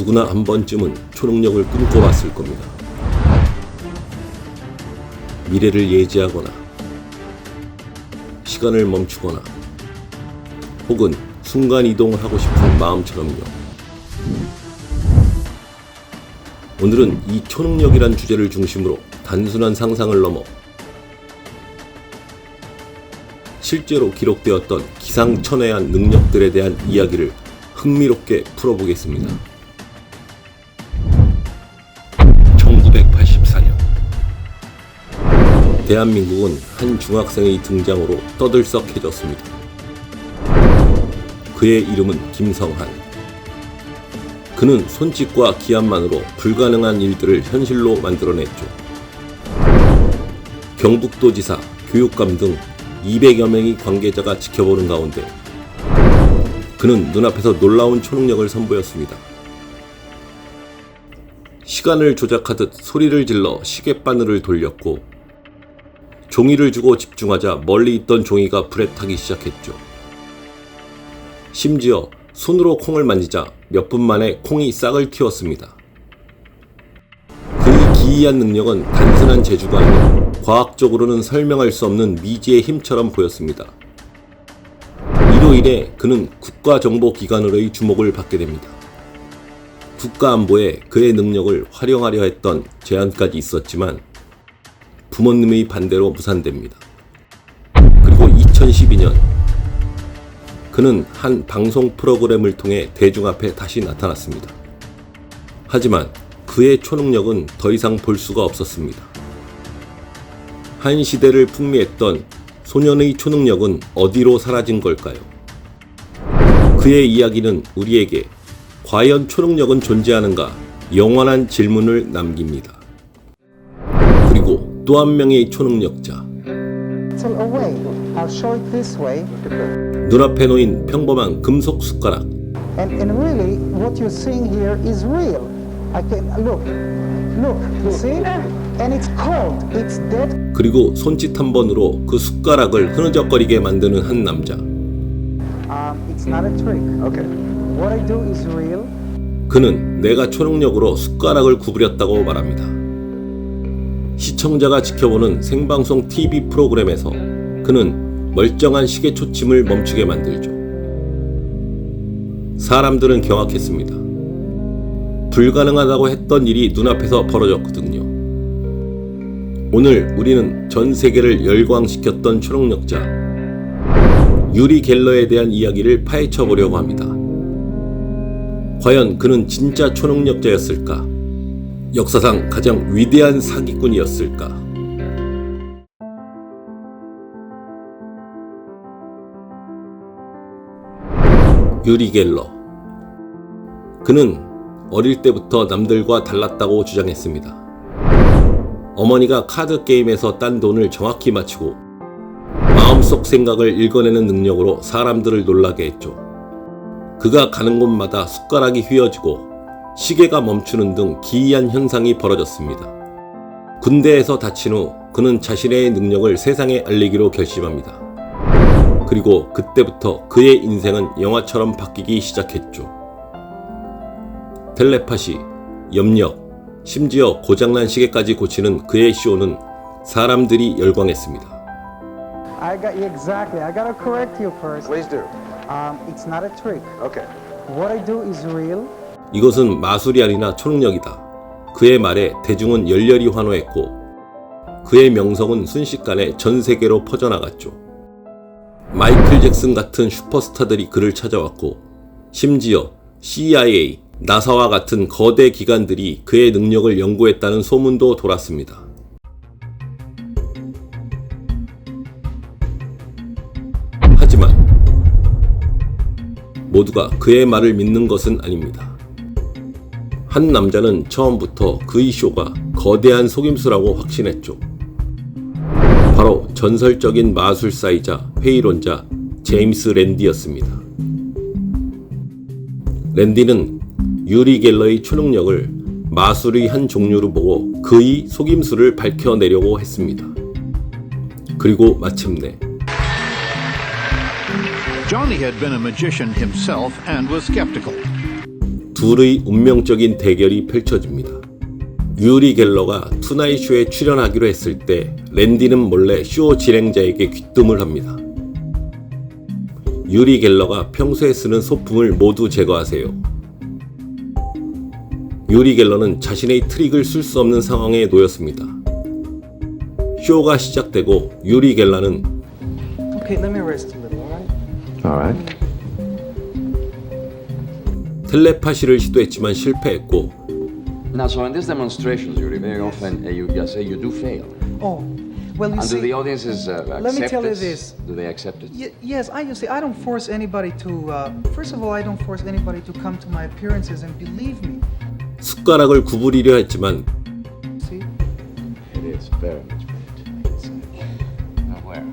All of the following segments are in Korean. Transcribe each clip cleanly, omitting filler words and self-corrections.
누구나 한 번쯤은 초능력을 꿈꿔봤을 겁니다. 미래를 예지하거나 시간을 멈추거나 혹은 순간이동을 하고 싶은 마음처럼요. 오늘은 이 초능력이란 주제를 중심으로 단순한 상상을 넘어 실제로 기록되었던 기상천외한 능력들에 대한 이야기를 흥미롭게 풀어보겠습니다. 1984년 대한민국은 한 중학생의 등장으로 떠들썩해졌습니다. 그의 이름은 김성한. 그는 손짓과 기합만으로 불가능한 일들을 현실로 만들어냈죠. 경북도지사, 교육감 등 200여 명의 관계자가 지켜보는 가운데 그는 눈앞에서 놀라운 초능력을 선보였습니다. 시간을 조작하듯 소리를 질러 시계바늘을 돌렸고 종이를 주고 집중하자 멀리 있던 종이가 불에 타기 시작했죠. 심지어 손으로 콩을 만지자 몇 분 만에 콩이 싹을 틔웠습니다. 그의 기이한 능력은 단순한 재주가 아닌 과학적으로는 설명할 수 없는 미지의 힘처럼 보였습니다. 이로 인해 그는 국가정보기관으로의 주목을 받게 됩니다. 국가안보에 그의 능력을 활용하려 했던 제안까지 있었지만 부모님의 반대로 무산됩니다. 그리고 2012년 그는 한 방송 프로그램을 통해 대중 앞에 다시 나타났습니다. 하지만 그의 초능력은 더 이상 볼 수가 없었습니다. 한 시대를 풍미했던 소년의 초능력은 어디로 사라진 걸까요? 그의 이야기는 우리에게 과연 초능력은 존재하는가 영원한 질문을 남깁니다. 그리고 또 한 명의 초능력자. 눈앞에 놓인 평범한 금속 숟가락. And really, what you're seeing here is real. I can look, you see? And it's cold. It's dead. 그리고 손짓 한 번으로 그 숟가락을 흐느적거리게 만드는 한 남자. It's not a trick. Okay. What I do is real. 그는 내가 초능력으로 숟가락을 구부렸다고 말합니다. 시청자가 지켜보는 생방송 TV 프로그램에서 그는 멀쩡한 시계 초침을 멈추게 만들죠. 사람들은 경악했습니다. 불가능하다고 했던 일이 눈앞에서 벌어졌거든요. 오늘 우리는 전 세계를 열광시켰던 초능력자 유리 갤러에 대한 이야기를 파헤쳐 보려고 합니다. 과연 그는 진짜 초능력자였을까? 역사상 가장 위대한 사기꾼이었을까? 유리 갤러. 그는 어릴 때부터 남들과 달랐다고 주장했습니다. 어머니가 카드 게임에서 딴 돈을 정확히 맞히고 마음속 생각을 읽어내는 능력으로 사람들을 놀라게 했죠. 그가 가는 곳마다 숟가락이 휘어지고 시계가 멈추는 등 기이한 현상이 벌어졌습니다. 군대에서 다친 후 그는 자신의 능력을 세상에 알리기로 결심합니다. 그리고 그때부터 그의 인생은 영화처럼 바뀌기 시작했죠. 텔레파시, 염력, 심지어 고장난 시계까지 고치는 그의 쇼는 사람들이 열광했습니다. I got you exactly. I gotta correct you first. Please do. It's not a trick. Okay. What I do is real. 이것은 마술이 아니라 초능력이다. 그의 말에 대중은 열렬히 환호했고 그의 명성은 순식간에 전 세계로 퍼져나갔죠. 마이클 잭슨 같은 슈퍼스타들이 그를 찾아왔고 심지어 CIA, 나사와 같은 거대 기관들이 그의 능력을 연구했다는 소문도 돌았습니다. 하지만 모두가 그의 말을 믿는 것은 아닙니다. 한 남자는 처음부터 그의 쇼가 거대한 속임수라고 확신했죠. 바로 전설적인 마술사이자 회의론자 제임스 랜디였습니다. 랜디는 유리 갤러의 초능력을 마술의 한 종류로 보고 그의 속임수를 밝혀내려고 했습니다. 그리고 마침내 Johnny had been a magician himself and was skeptical. 둘의 운명적인 대결이 펼쳐집니다. 유리 갤러가 투나잇 쇼에 출연하기로 했을 때 랜디는 몰래 쇼 진행자에게 귀뜸을 합니다. 유리 갤러가 평소에 쓰는 소품을 모두 제거하세요. 유리 갤러는 자신의 트릭을 쓸 수 없는 상황에 놓였습니다. 쇼가 시작되고 유리 갤러는 Okay, let me rest a little, alright? All right. 텔레파시를 시도했지만 실패했고 Now, so in these demonstrations, Yuri, very often you just say you do fail. Oh, well, you And do see, the audiences let me accept tell you it? this. Do they accept it? Yes, you see, I don't force anybody to, first of all, I don't force anybody to come to my appearances, and believe me, 숟가락을 구부리려 했지만 see? It is very much better. Now, where?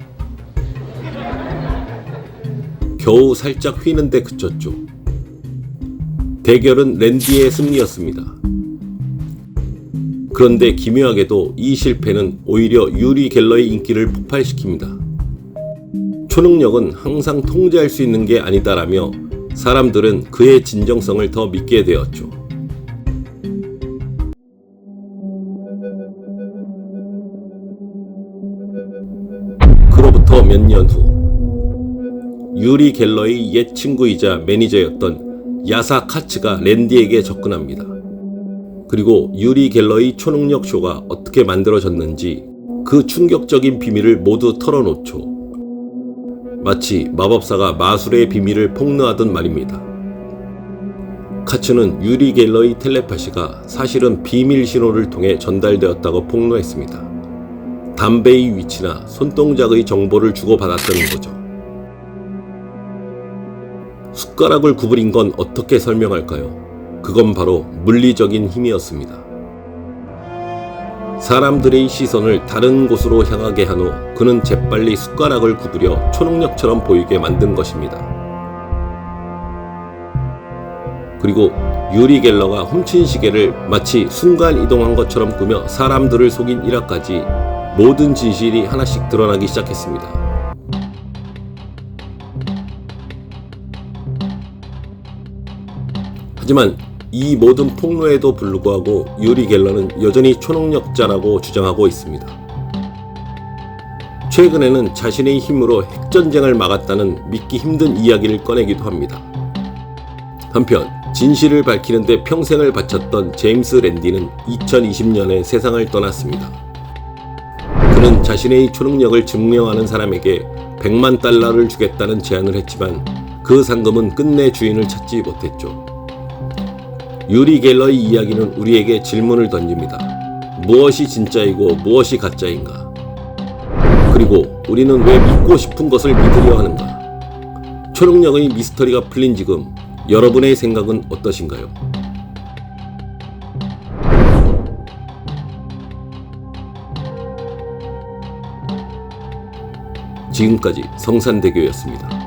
겨우 살짝 휘는데 그쳤죠. 대결은 랜디의 승리였습니다. 그런데 기묘하게도 이 실패는 오히려 유리 갤러의 인기를 폭발시킵니다. 초능력은 항상 통제할 수 있는 게 아니다라며 사람들은 그의 진정성을 더 믿게 되었죠. 그로부터 몇 년 후, 유리 갤러의 옛 친구이자 매니저였던 야사 카츠가 랜디에게 접근합니다. 그리고 유리 갤러의 초능력 쇼가 어떻게 만들어졌는지 그 충격적인 비밀을 모두 털어놓죠. 마치 마법사가 마술의 비밀을 폭로하던 말입니다. 카츠는 유리 갤러의 텔레파시가 사실은 비밀 신호를 통해 전달되었다고 폭로했습니다. 담배의 위치나 손동작의 정보를 주고받았다는 거죠. 숟가락을 구부린 건 어떻게 설명할까요? 그건 바로 물리적인 힘이었습니다. 사람들의 시선을 다른 곳으로 향하게 한 후 그는 재빨리 숟가락을 구부려 초능력처럼 보이게 만든 것입니다. 그리고 유리 갤러가 훔친 시계를 마치 순간 이동한 것처럼 꾸며 사람들을 속인 일화까지 모든 진실이 하나씩 드러나기 시작했습니다. 하지만 이 모든 폭로에도 불구하고 유리 갤러는 여전히 초능력자라고 주장하고 있습니다. 최근에는 자신의 힘으로 핵전쟁을 막았다는 믿기 힘든 이야기를 꺼내기도 합니다. 한편 진실을 밝히는데 평생을 바쳤던 제임스 랜디는 2020년에 세상을 떠났습니다. 그는 자신의 초능력을 증명하는 사람에게 100만 달러를 주겠다는 제안을 했지만 그 상금은 끝내 주인을 찾지 못했죠. 유리 갤러의 이야기는 우리에게 질문을 던집니다. 무엇이 진짜이고 무엇이 가짜인가? 그리고 우리는 왜 믿고 싶은 것을 믿으려 하는가? 초능력의 미스터리가 풀린 지금 여러분의 생각은 어떠신가요? 지금까지 성산대교였습니다.